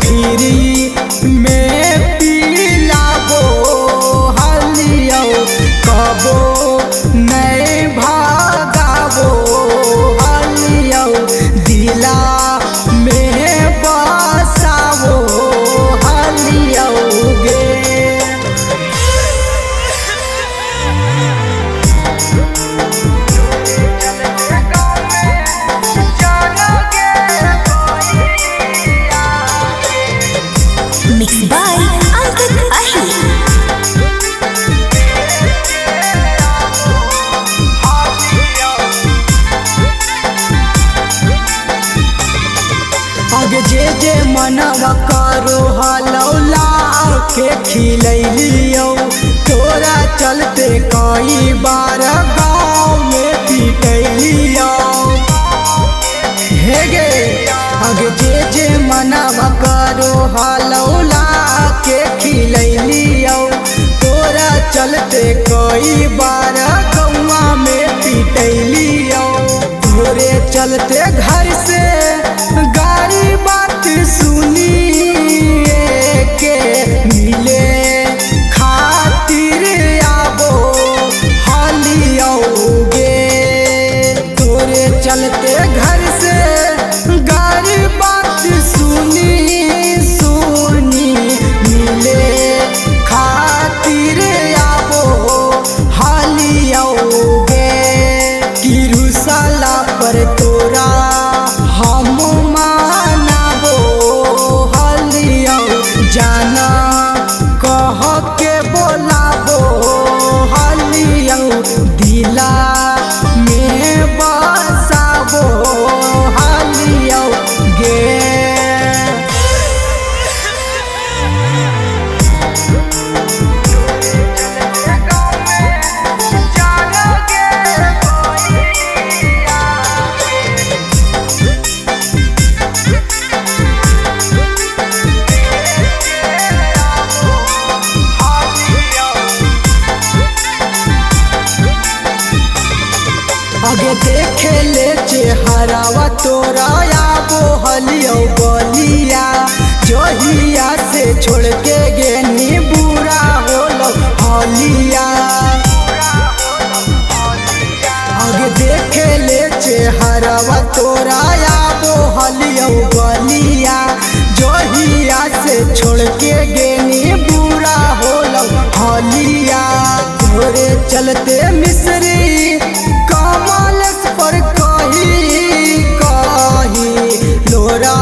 फिरी में पिलाबो हलियो कबो नहीं भागाबो हलियो दिला में बसाबो हलियो गे। Mixed by Ankit Ahi। आगे जे मनवा करो हलौला के खिलैलियो तोरा चलते कई बार गाँव में पिटैलियो हे गे। आगे जे मनवा करो हलौला के खिलैलियो तोरा चलते कई बार गौवा में पिटैलियो तोरे चलते घर से गाड़ी बात सुनी के मिले खातिर आबो हलियो गे। तोरे चलते घर से गाड़ी बात सुनी मिले खातिर आबो हलियो गे। किरुसाला पर तोरा हम मानाबो हलियो जाना कह के बोलाबो हलियो दिला में बसाबो हलियो गे। आगे देखे ले चेहरावा तोरा आबो हलियो बलिया जोहिया से छोड़ के गेनी बुरा होलो हलिया। आगे देखे ले चेहरावा तोरा आबो हलियो बलिया जोहिया से छोड़ के गेनी बुरा होलो हलिया। तोरे चलते मिस्री कमल पर कही लोरा